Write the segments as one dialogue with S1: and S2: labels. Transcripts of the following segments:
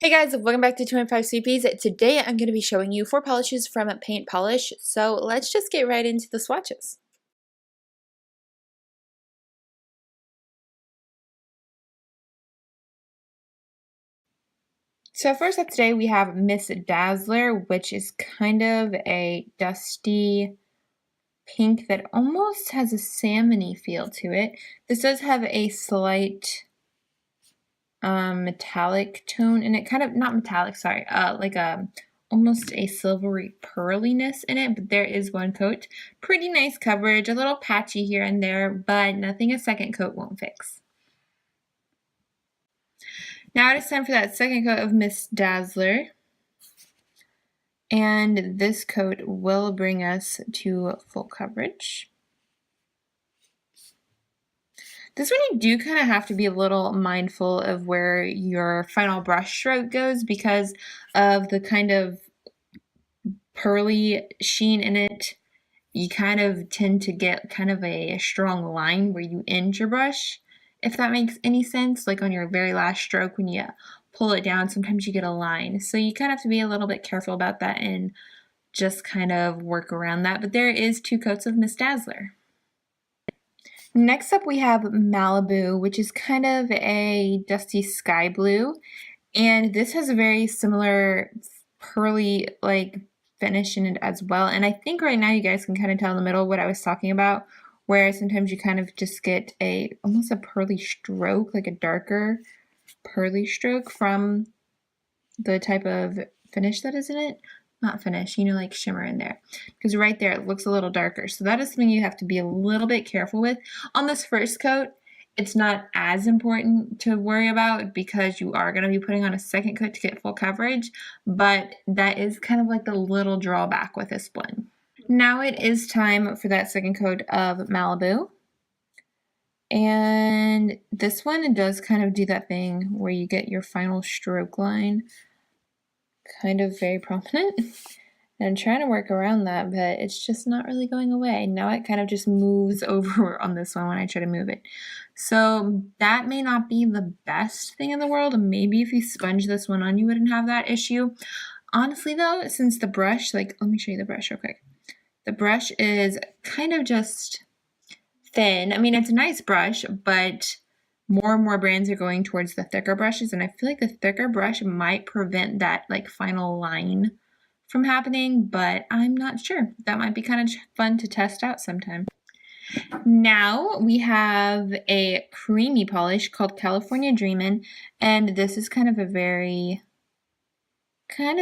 S1: Hey guys, welcome back to 2.5 Sweetpeas. Today I'm going to be showing you 4 polishes from Paint Polish, so let's just get right into the swatches. So first up today we have Miss Dazzler, which is kind of a dusty pink that almost has a salmon-y feel to it. This does have a slight metallic tone in it, kind of, not metallic, sorry, like almost a silvery pearliness in it, but there is one coat. Pretty nice coverage, a little patchy here and there, but nothing a second coat won't fix. Now it is time for that second coat of Miss Dazzler. And this coat will bring us to full coverage. This one you do kind of have to be a little mindful of where your final brush stroke goes because of the kind of pearly sheen in it. You kind of tend to get kind of a strong line where you end your brush, if that makes any sense. Like on your very last stroke when you pull it down, sometimes you get a line. So you kind of have to be a little bit careful about that and just kind of work around that. But there is 2 coats of Miss Dazzler. Next up we have Malibu, which is kind of a dusty sky blue. And this has a very similar pearly like finish in it as well. And I think right now you guys can kind of tell in the middle what I was talking about, where sometimes you kind of just get almost a pearly stroke, like a darker pearly stroke from the type of finish that is in it. Not finish, like shimmer in there. Because right there, it looks a little darker. So that is something you have to be a little bit careful with. On this first coat, it's not as important to worry about because you are going to be putting on a second coat to get full coverage, but that is kind of like the little drawback with this one. Now it is time for that second coat of Malibu. And this one does kind of do that thing where you get your final stroke line kind of very prominent. And I'm trying to work around that, but it's just not really going away. Now it kind of just moves over on this one when I try to move it. So that may not be the best thing in the world. Maybe if you sponge this one on, you wouldn't have that issue. Honestly though, since the brush, let me show you the brush real quick. The brush is kind of just thin. I mean, it's a nice brush, but more and more brands are going towards the thicker brushes, and I feel like the thicker brush might prevent that final line from happening, but I'm not sure. That might be kind of fun to test out sometime. Now we have a creamy polish called California Dreamin', and this is kind of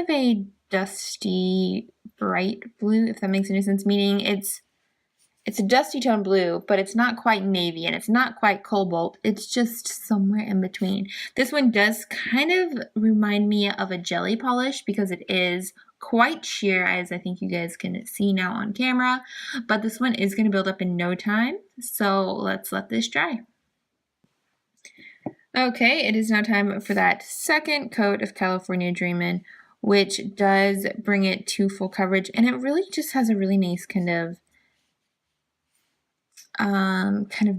S1: a dusty bright blue, if that makes any sense, meaning it's a dusty tone blue, but it's not quite navy and it's not quite cobalt. It's just somewhere in between. This one does kind of remind me of a jelly polish because it is quite sheer, as I think you guys can see now on camera, but this one is going to build up in no time. So let's let this dry. Okay, it is now time for that second coat of California Dreamin', which does bring it to full coverage, and it really just has a really nice kind of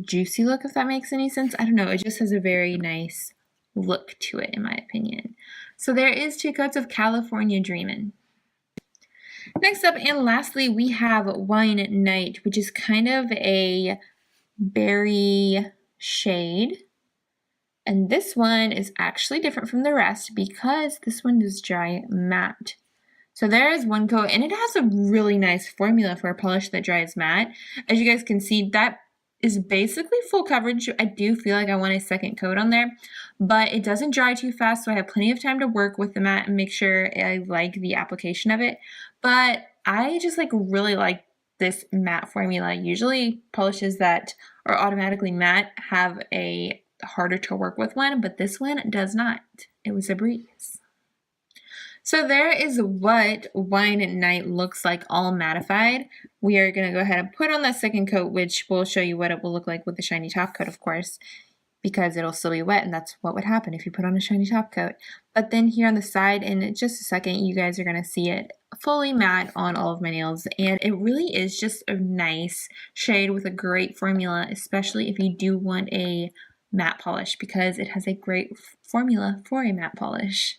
S1: juicy look, if that makes any sense. I don't know, it just has a very nice look to it in my opinion. So there is 2 coats of California Dreamin'. Next up and lastly we have Wine Night, which is kind of a berry shade. And this one is actually different from the rest because this one does dry matte. So there is one coat, and it has a really nice formula for a polish that dries matte. As you guys can see, that is basically full coverage. I do feel like I want a second coat on there, but it doesn't dry too fast, so I have plenty of time to work with the matte and make sure I like the application of it. But I just really like this matte formula. Usually polishes that are automatically matte have a harder to work with one, but this one does not. It was a breeze. So there is what Wine Night looks like all mattified. We are going to go ahead and put on that second coat, which will show you what it will look like with the shiny top coat, of course, because it'll still be wet, and that's what would happen if you put on a shiny top coat. But then here on the side, in just a second, you guys are going to see it fully matte on all of my nails, and it really is just a nice shade with a great formula, especially if you do want a matte polish, because it has a great formula for a matte polish.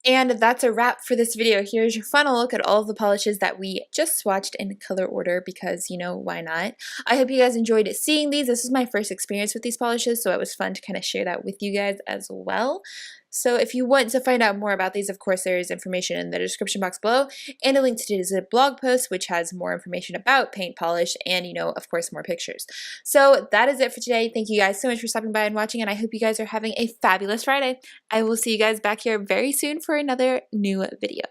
S1: And that's a wrap for this video. Here's your final look at all of the polishes that we just swatched in color order because, you know, why not? I hope you guys enjoyed seeing these. This is my first experience with these polishes, so it was fun to kind of share that with you guys as well. So if you want to find out more about these, of course, there is information in the description box below and a link to today's blog post, which has more information about paint polish and, you know, of course, more pictures. So that is it for today. Thank you guys so much for stopping by and watching, and I hope you guys are having a fabulous Friday. I will see you guys back here very soon for another new video.